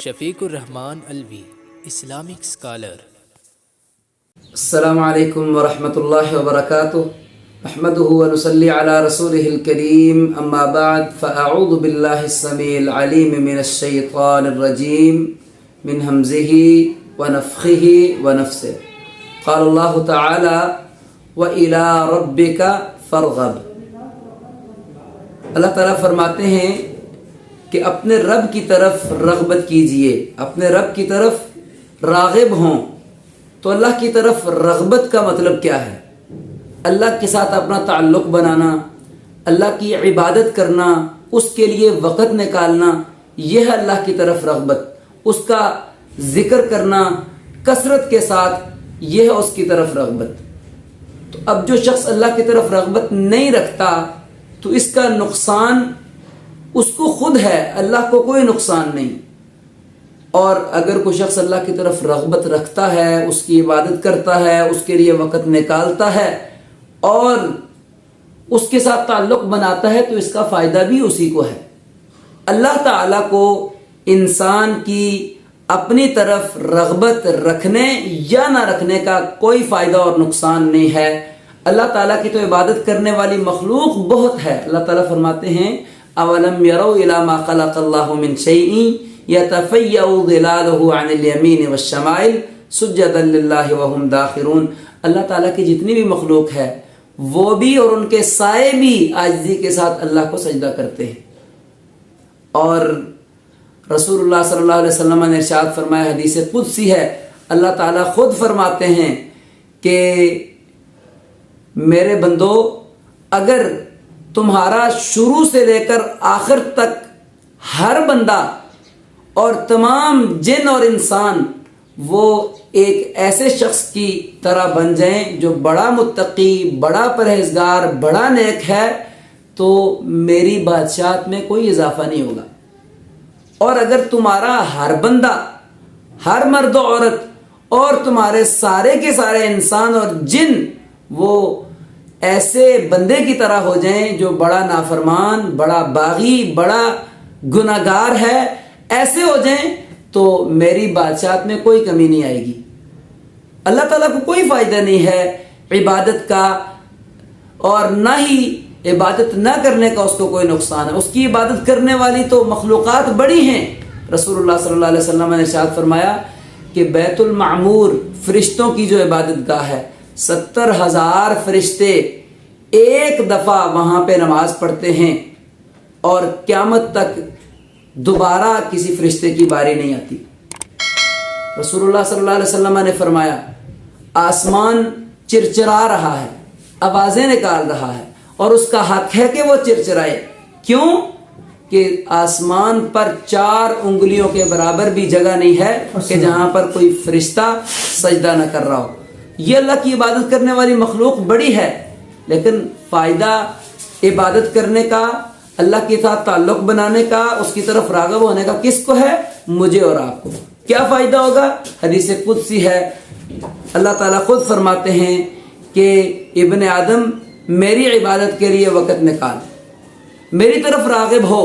شفیق الرحمان الوی Islamic scholar. السلام علیکم ورحمۃ اللہ وبرکاتہ، نحمده ونصلی علی رسوله الکریم، اما بعد فاعوذ باللہ السمیع العلیم من الشیطان الرجیم من ہمزه ونفخه ونفثه۔ قال اللہ تعالی وَإِلَىٰ رَبِّكَ فَارْغَب۔ اللہ تعالیٰ فرماتے ہیں کہ اپنے رب کی طرف رغبت کیجئے، اپنے رب کی طرف راغب ہوں۔ تو اللہ کی طرف رغبت کا مطلب کیا ہے؟ اللہ کے ساتھ اپنا تعلق بنانا، اللہ کی عبادت کرنا، اس کے لیے وقت نکالنا، یہ ہے اللہ کی طرف رغبت۔ اس کا ذکر کرنا کثرت کے ساتھ، یہ ہے اس کی طرف رغبت۔ تو اب جو شخص اللہ کی طرف رغبت نہیں رکھتا تو اس کا نقصان اس کو خود ہے، اللہ کو کوئی نقصان نہیں۔ اور اگر کوئی شخص اللہ کی طرف رغبت رکھتا ہے، اس کی عبادت کرتا ہے، اس کے لیے وقت نکالتا ہے اور اس کے ساتھ تعلق بناتا ہے تو اس کا فائدہ بھی اسی کو ہے۔ اللہ تعالیٰ کو انسان کی اپنی طرف رغبت رکھنے یا نہ رکھنے کا کوئی فائدہ اور نقصان نہیں ہے۔ اللہ تعالیٰ کی تو عبادت کرنے والی مخلوق بہت ہے۔ اللہ تعالیٰ فرماتے ہیں اولم یروا الی ما خلق اللہ من شیء یتفیأ ظلالہ عن الیمین والشمائل سجدا للہ وہم داخرون۔ اللہ تعالیٰ کی جتنی بھی مخلوق ہے وہ بھی اور ان کے سائے بھی عاجزی کے ساتھ اللہ کو سجدہ کرتے ہیں۔ اور رسول اللہ صلی اللہ علیہ وسلم نے ارشاد فرمایا، حدیث قدسی ہے، اللہ تعالیٰ خود فرماتے ہیں کہ میرے بندو، اگر تمہارا شروع سے لے کر آخر تک ہر بندہ اور تمام جن اور انسان وہ ایک ایسے شخص کی طرح بن جائیں جو بڑا متقی، بڑا پرہیزگار، بڑا نیک ہے، تو میری بادشاہت میں کوئی اضافہ نہیں ہوگا۔ اور اگر تمہارا ہر بندہ، ہر مرد و عورت اور تمہارے سارے کے سارے انسان اور جن وہ ایسے بندے کی طرح ہو جائیں جو بڑا نافرمان، بڑا باغی، بڑا گناہگار ہے، ایسے ہو جائیں تو میری بادشاہت میں کوئی کمی نہیں آئے گی۔ اللہ تعالیٰ کو کوئی فائدہ نہیں ہے عبادت کا، اور نہ ہی عبادت نہ کرنے کا اس کو کوئی نقصان ہے۔ اس کی عبادت کرنے والی تو مخلوقات بڑی ہیں۔ رسول اللہ صلی اللہ علیہ وسلم نے ارشاد فرمایا کہ بیت المعمور فرشتوں کی جو عبادت گاہ ہے، 70,000 فرشتے ایک دفعہ وہاں پہ نماز پڑھتے ہیں اور قیامت تک دوبارہ کسی فرشتے کی باری نہیں آتی۔ رسول اللہ صلی اللہ علیہ وسلم نے فرمایا آسمان چرچرا رہا ہے، آوازیں نکال رہا ہے، اور اس کا حق ہے کہ وہ چرچرائے۔ کیوں؟ کہ آسمان پر 4 انگلیوں کے برابر بھی جگہ نہیں ہے کہ جہاں پر کوئی فرشتہ سجدہ نہ کر رہا ہو۔ یہ اللہ کی عبادت کرنے والی مخلوق بڑی ہے، لیکن فائدہ عبادت کرنے کا، اللہ کے ساتھ تعلق بنانے کا، اس کی طرف راغب ہونے کا کس کو ہے؟ مجھے اور آپ کو۔ کیا فائدہ ہوگا؟ حدیث قدسی ہے، اللہ تعالیٰ خود فرماتے ہیں کہ ابن آدم میری عبادت کے لیے وقت نکال، میری طرف راغب ہو،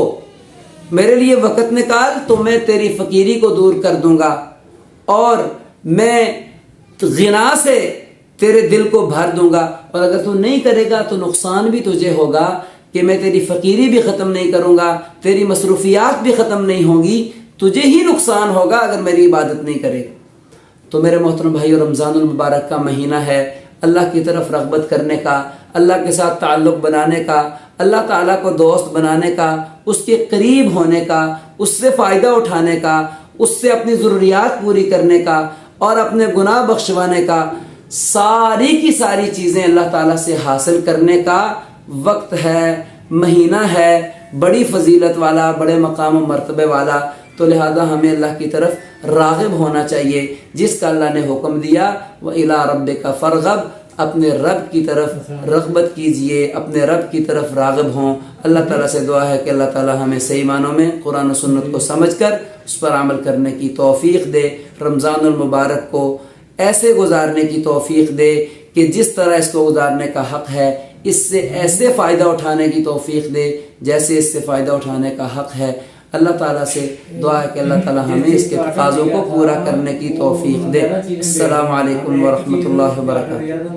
میرے لیے وقت نکال تو میں تیری فقیری کو دور کر دوں گا اور میں غنا سے تیرے دل کو بھر دوں گا۔ اور اگر تو نہیں کرے گا تو نقصان بھی تجھے ہوگا کہ میں تیری فقیری بھی ختم نہیں کروں گا، تیری مصروفیات بھی ختم نہیں ہوں گی، تجھے ہی نقصان ہوگا اگر میری عبادت نہیں کرے گا۔ تو میرے محترم بھائیو، رمضان المبارک کا مہینہ ہے اللہ کی طرف رغبت کرنے کا، اللہ کے ساتھ تعلق بنانے کا، اللہ تعالیٰ کو دوست بنانے کا، اس کے قریب ہونے کا، اس سے فائدہ اٹھانے کا، اس سے اپنی ضروریات پوری کرنے کا اور اپنے گناہ بخشوانے کا، ساری کی ساری چیزیں اللہ تعالیٰ سے حاصل کرنے کا وقت ہے، مہینہ ہے، بڑی فضیلت والا، بڑے مقام و مرتبے والا۔ تو لہذا ہمیں اللہ کی طرف راغب ہونا چاہیے، جس کا اللہ نے حکم دیا وَإِلَىٰ رَبِّكَ فَارْغَب۔ اپنے رب کی طرف رغبت کیجئے، اپنے رب کی طرف راغب ہوں۔ اللہ تعالیٰ سے دعا ہے کہ اللہ تعالیٰ ہمیں صحیح معنوں میں قرآن و سنت کو سمجھ کر اس پر عمل کرنے کی توفیق دے، رمضان المبارک کو ایسے گزارنے کی توفیق دے کہ جس طرح اس کو گزارنے کا حق ہے، اس سے ایسے فائدہ اٹھانے کی توفیق دے جیسے اس سے فائدہ اٹھانے کا حق ہے۔ اللہ تعالیٰ سے دعا ہے کہ اللہ تعالیٰ ہمیں اس کے تقاضوں کو پورا کرنے کی توفیق دے۔ السلام علیکم ورحمۃ اللہ وبرکاتہ۔